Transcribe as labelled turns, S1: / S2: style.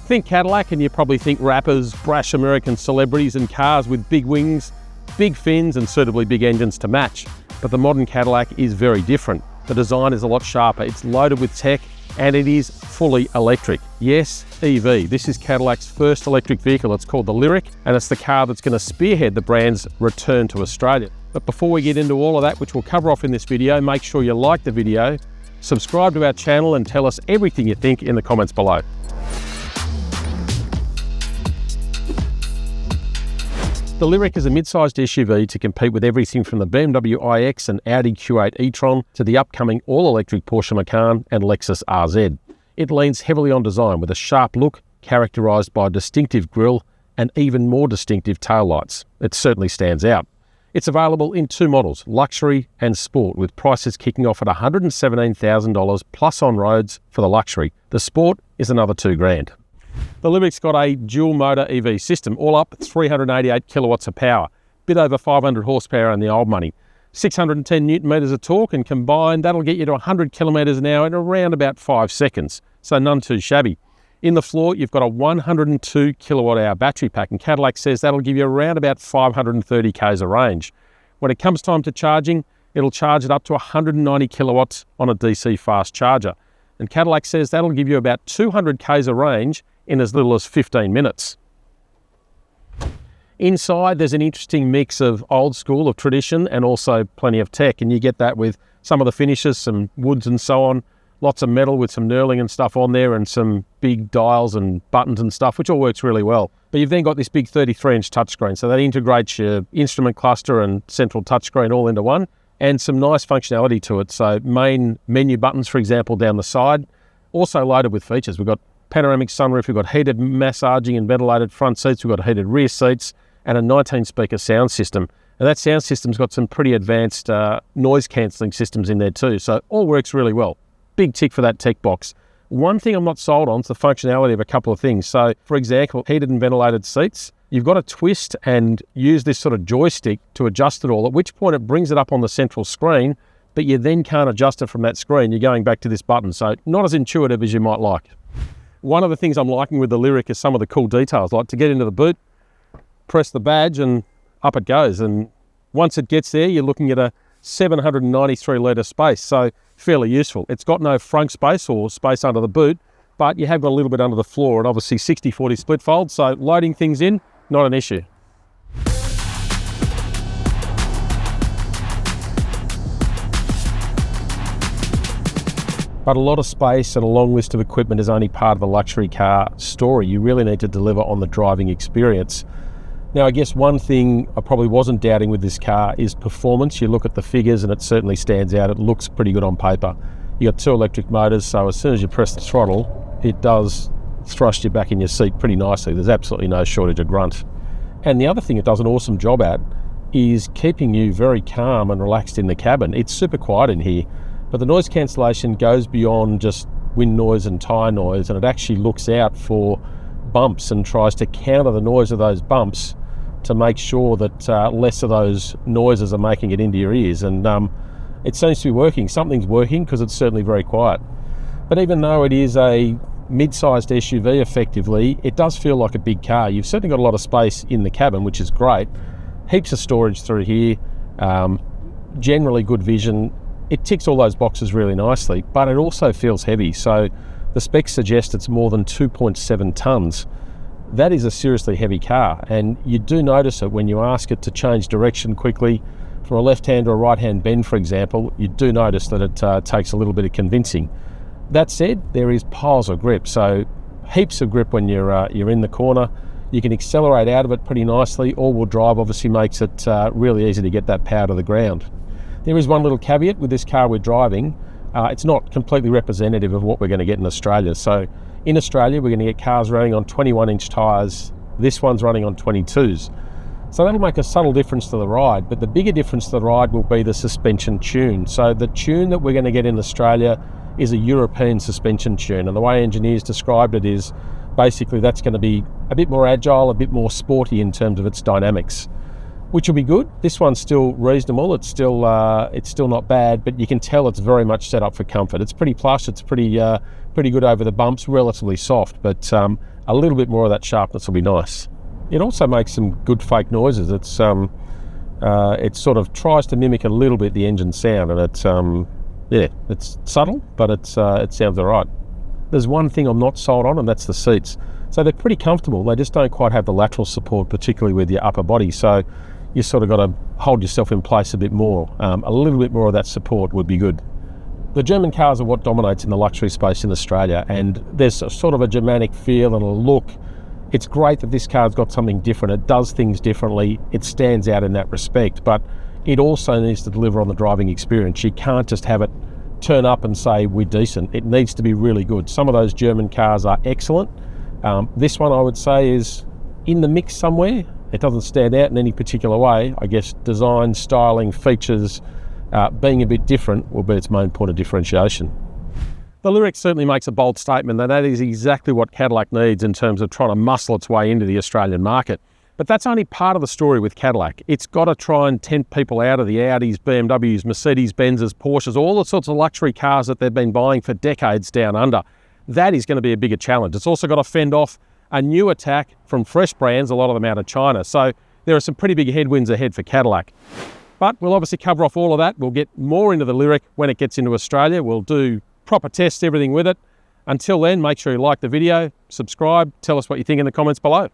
S1: Think Cadillac and you probably think rappers, brash American celebrities and cars with big wings, big fins and suitably big engines to match. But the modern Cadillac is very different. The design is a lot sharper, it's loaded with tech and it is fully electric. Yes, EV. This is Cadillac's first electric vehicle. It's called the Lyriq and it's the car that's going to spearhead the brand's return to Australia. But before we get into all of that, which we'll cover off in this video, make sure you like the video, subscribe to our channel and tell us everything you think in the comments below. The Lyriq is a mid-sized SUV to compete with everything from the BMW iX and Audi Q8 e-tron to the upcoming all-electric Porsche Macan and Lexus RZ. It leans heavily on design with a sharp look characterised by a distinctive grille and even more distinctive taillights. It certainly stands out. It's available in two models, Luxury and Sport, with prices kicking off at $117,000 plus on roads for the Luxury. The Sport is another $2,000. The Lyriq's got a dual motor EV system, all up 388 kilowatts of power, bit over 500 horsepower in the old money, 610 newton meters of torque, and combined that'll get you to 100 kilometers an hour in around about 5 seconds, so none too shabby. In the floor you've got a 102 kilowatt hour battery pack and Cadillac says that'll give you around about 530 k's of range. When it comes time to charging, it'll charge it up to 190 kilowatts on a DC fast charger, and Cadillac says that'll give you about 200 k's of range in as little as 15 minutes. Inside there's an interesting mix of old school, of tradition, and also plenty of tech, and you get that with some of the finishes, some woods and so on, lots of metal with some knurling and stuff on there and some big dials and buttons and stuff, which all works really well. But you've then got this big 33-inch touchscreen, so that integrates your instrument cluster and central touchscreen all into one, and some nice functionality to it. So main menu buttons, for example, down the side, also loaded with features. We've got panoramic sunroof, we've got heated massaging and ventilated front seats, we've got heated rear seats, and a 19-speaker sound system. And that sound system's got some pretty advanced noise-cancelling systems in there too, so all works really well. Big tick for that tech box. One thing I'm not sold on is the functionality of a couple of things. So, for example, heated and ventilated seats, you've got to twist and use this sort of joystick to adjust it all, at which point it brings it up on the central screen, but you then can't adjust it from that screen. You're going back to this button, so not as intuitive as you might like. One of the things I'm liking with the Lyriq is some of the cool details, like to get into the boot, press the badge and up it goes. And once it gets there, you're looking at a 793 litre space, so fairly useful. It's got no frunk space or space under the boot, but you have got a little bit under the floor, and obviously 60-40 split fold, so loading things in, not an issue. But a lot of space and a long list of equipment is only part of a luxury car story. You really need to deliver on the driving experience. Now, I guess one thing I probably wasn't doubting with this car is performance. You look at the figures and it certainly stands out. It looks pretty good on paper. You got 2 electric motors, so as soon as you press the throttle, it does thrust you back in your seat pretty nicely. There's absolutely no shortage of grunt. And the other thing it does an awesome job at is keeping you very calm and relaxed in the cabin. It's super quiet in here, but the noise cancellation goes beyond just wind noise and tyre noise, and it actually looks out for bumps and tries to counter the noise of those bumps to make sure that less of those noises are making it into your ears. And it seems to be working. Something's working because it's certainly very quiet. But even though it is a mid-sized SUV effectively, it does feel like a big car. You've certainly got a lot of space in the cabin, which is great. Heaps of storage through here, generally good vision. It ticks all those boxes really nicely, but it also feels heavy. So the specs suggest it's more than 2.7 tonnes. That is a seriously heavy car, and you do notice it when you ask it to change direction quickly from a left-hand to a right-hand bend, for example. You do notice that it takes a little bit of convincing. That said, there is piles of grip, so heaps of grip when you're in the corner. You can accelerate out of it pretty nicely. All-wheel drive obviously makes it really easy to get that power to the ground. There is one little caveat with this car we're driving. It's not completely representative of what we're going to get in Australia. So in Australia, we're going to get cars running on 21-inch tyres. This one's running on 22s. So that'll make a subtle difference to the ride, but the bigger difference to the ride will be the suspension tune. So the tune that we're going to get in Australia is a European suspension tune, and the way engineers described it is basically that's going to be a bit more agile, a bit more sporty in terms of its dynamics, which will be good. This one's still reasonable. It's still not bad, but you can tell it's very much set up for comfort. It's pretty plush. It's pretty good over the bumps, relatively soft, but a little bit more of that sharpness will be nice. It also makes some good fake noises. It sort of tries to mimic a little bit the engine sound, and it's subtle, but it sounds all right. There's one thing I'm not sold on, and that's the seats. So they're pretty comfortable. They just don't quite have the lateral support, particularly with your upper body. So you sort of got to hold yourself in place a bit more. A little bit more of that support would be good. The German cars are what dominates in the luxury space in Australia, and there's a sort of a Germanic feel and a look. It's great that this car's got something different. It does things differently. It stands out in that respect, but it also needs to deliver on the driving experience. You can't just have it turn up and say we're decent. It needs to be really good. Some of those German cars are excellent. This one I would say is in the mix somewhere. It doesn't stand out in any particular way. I guess design, styling, features, being a bit different will be its main point of differentiation. The Lyriq certainly makes a bold statement that that is exactly what Cadillac needs in terms of trying to muscle its way into the Australian market. But that's only part of the story with Cadillac. It's got to try and tempt people out of the Audis, BMWs, Mercedes-Benz's, Porsches, all the sorts of luxury cars that they've been buying for decades down under. That is going to be a bigger challenge. It's also got to fend off a new attack from fresh brands, a lot of them out of China. So there are some pretty big headwinds ahead for Cadillac. But we'll obviously cover off all of that. We'll get more into the Lyriq when it gets into Australia. We'll do proper tests, everything with it. Until then, make sure you like the video, subscribe, tell us what you think in the comments below.